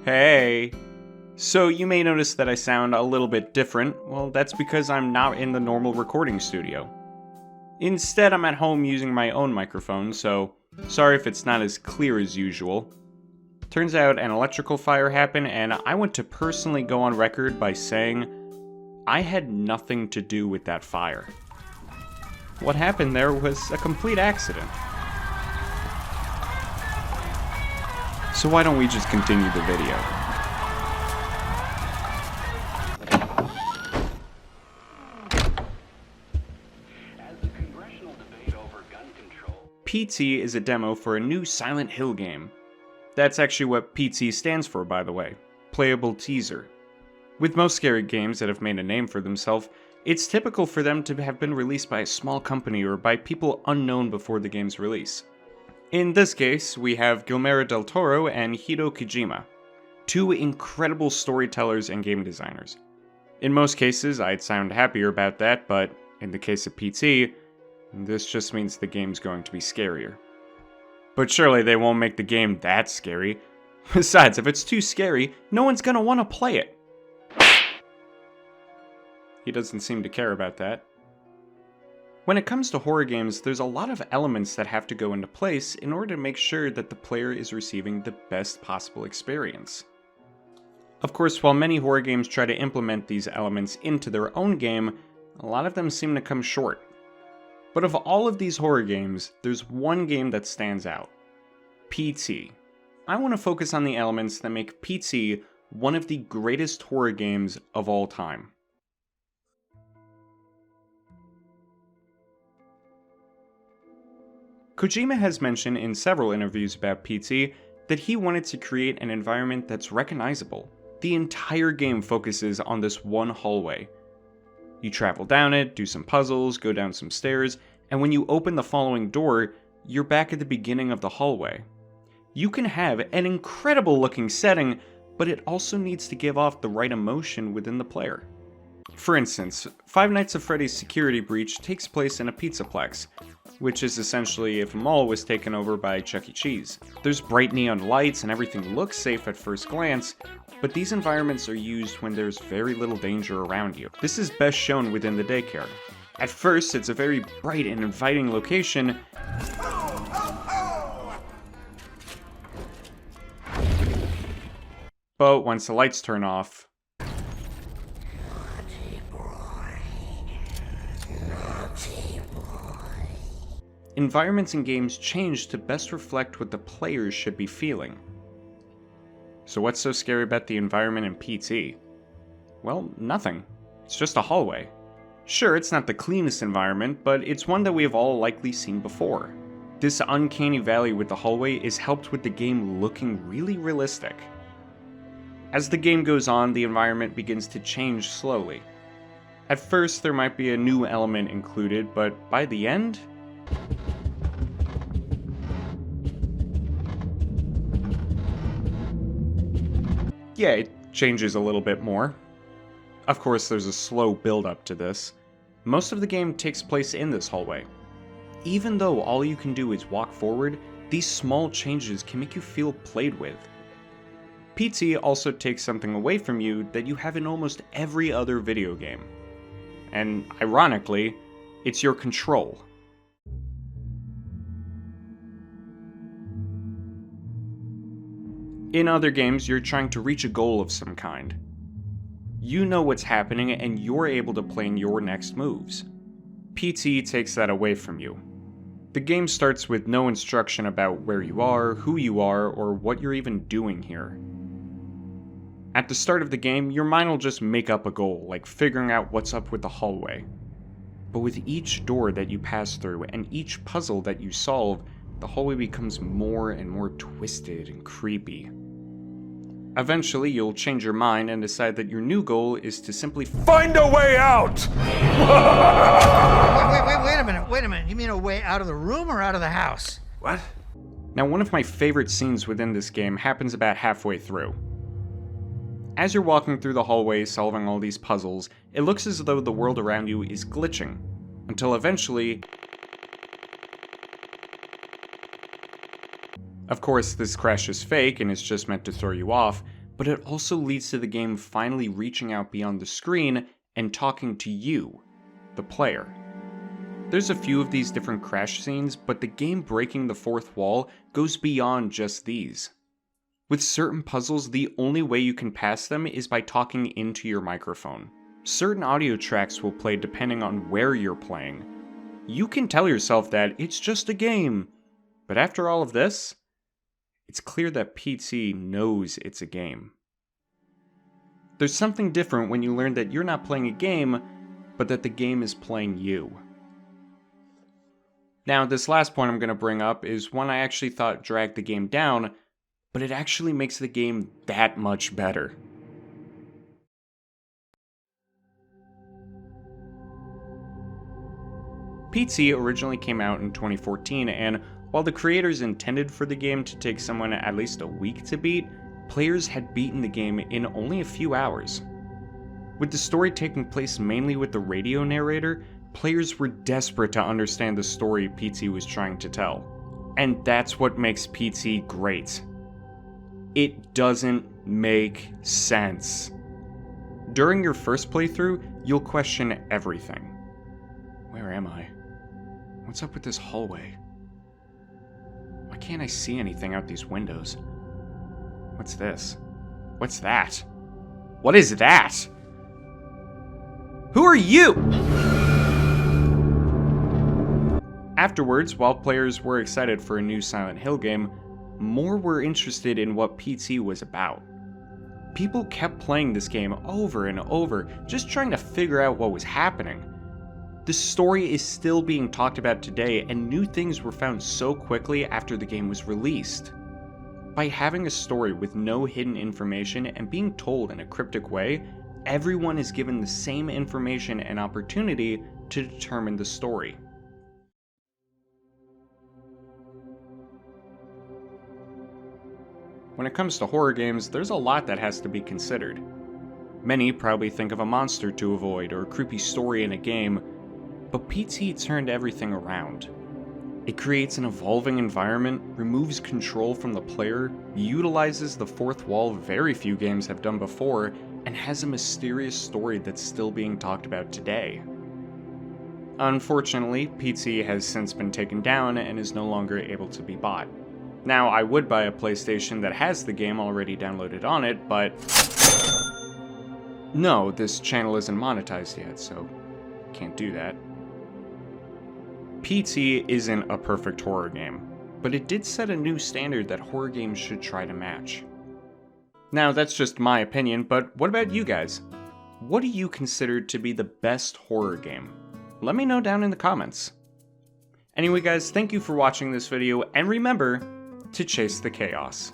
Hey! So you may notice that I sound a little bit different. Well, that's because I'm not in the normal recording studio. Instead, I'm at home using my own microphone, so sorry if it's not as clear as usual. Turns out an electrical fire happened, and I want to personally go on record by saying I had nothing to do with that fire. What happened there was a complete accident. So why don't we just continue the video? PT is a demo for a new Silent Hill game. That's actually what PT stands for, by the way. Playable teaser. With most scary games that have made a name for themselves, it's typical for them to have been released by a small company or by people unknown before the game's release. In this case, we have Guillermo del Toro and Hideo Kojima, two incredible storytellers and game designers. In most cases, I'd sound happier about that, but in the case of PT, this just means the game's going to be scarier. But surely they won't make the game that scary. Besides, if it's too scary, no one's gonna want to play it. He doesn't seem to care about that. When it comes to horror games, there's a lot of elements that have to go into place in order to make sure that the player is receiving the best possible experience. Of course, while many horror games try to implement these elements into their own game, a lot of them seem to come short. But of all of these horror games, there's one game that stands out. PT. I want to focus on the elements that make PT one of the greatest horror games of all time. Kojima has mentioned in several interviews about PT that he wanted to create an environment that's recognizable. The entire game focuses on this one hallway. You travel down it, do some puzzles, go down some stairs, and when you open the following door, you're back at the beginning of the hallway. You can have an incredible looking setting, but it also needs to give off the right emotion within the player. For instance, Five Nights at Freddy's security breach takes place in a pizzaplex, which is essentially if a mall was taken over by Chuck E. Cheese. There's bright neon lights and everything looks safe at first glance, but these environments are used when there's very little danger around you. This is best shown within the daycare. At first, it's a very bright and inviting location, but once the lights turn off, environments in games change to best reflect what the players should be feeling. So what's so scary about the environment in PT? Well, nothing. It's just a hallway. Sure, it's not the cleanest environment, but it's one that we have all likely seen before. This uncanny valley with the hallway is helped with the game looking really realistic. As the game goes on, the environment begins to change slowly. At first, there might be a new element included, but by the end, yeah, it changes a little bit more. Of course, there's a slow build-up to this. Most of the game takes place in this hallway. Even though all you can do is walk forward, these small changes can make you feel played with. PT also takes something away from you that you have in almost every other video game. And ironically, it's your control. In other games, you're trying to reach a goal of some kind. You know what's happening and you're able to plan your next moves. PT takes that away from you. The game starts with no instruction about where you are, who you are, or what you're even doing here. At the start of the game, your mind will just make up a goal, like figuring out what's up with the hallway. But with each door that you pass through and each puzzle that you solve, the hallway becomes more and more twisted and creepy. Eventually, you'll change your mind and decide that your new goal is to simply find a way out! Wait a minute. You mean a way out of the room or out of the house? What? Now, one of my favorite scenes within this game happens about halfway through. As you're walking through the hallway solving all these puzzles, it looks as though the world around you is glitching, until eventually... Of course, this crash is fake and is just meant to throw you off, but it also leads to the game finally reaching out beyond the screen and talking to you, the player. There's a few of these different crash scenes, but the game breaking the fourth wall goes beyond just these. With certain puzzles, the only way you can pass them is by talking into your microphone. Certain audio tracks will play depending on where you're playing. You can tell yourself that it's just a game, but after all of this, it's clear that PT knows it's a game. There's something different when you learn that you're not playing a game, but that the game is playing you. Now, this last point I'm going to bring up is one I actually thought dragged the game down, but it actually makes the game that much better. PT originally came out in 2014, and while the creators intended for the game to take someone at least a week to beat, players had beaten the game in only a few hours. With the story taking place mainly with the radio narrator, players were desperate to understand the story PT was trying to tell. And that's what makes PT great. It doesn't make sense. During your first playthrough, you'll question everything. Where am I? What's up with this hallway? Why can't I see anything out these windows? What's this? What's that? What is that? Who are you? Afterwards, while players were excited for a new Silent Hill game, more were interested in what PT was about. People kept playing this game over and over, just trying to figure out what was happening. The story is still being talked about today, and new things were found so quickly after the game was released. By having a story with no hidden information and being told in a cryptic way, everyone is given the same information and opportunity to determine the story. When it comes to horror games, there's a lot that has to be considered. Many probably think of a monster to avoid or a creepy story in a game, but PT turned everything around. It creates an evolving environment, removes control from the player, utilizes the fourth wall very few games have done before, and has a mysterious story that's still being talked about today. Unfortunately, PT has since been taken down and is no longer able to be bought. Now, I would buy a PlayStation that has the game already downloaded on it, but no, this channel isn't monetized yet, so can't do that. PT isn't a perfect horror game, but it did set a new standard that horror games should try to match. Now, that's just my opinion, but what about you guys? What do you consider to be the best horror game? Let me know down in the comments. Anyway guys, thank you for watching this video, and remember to chase the chaos.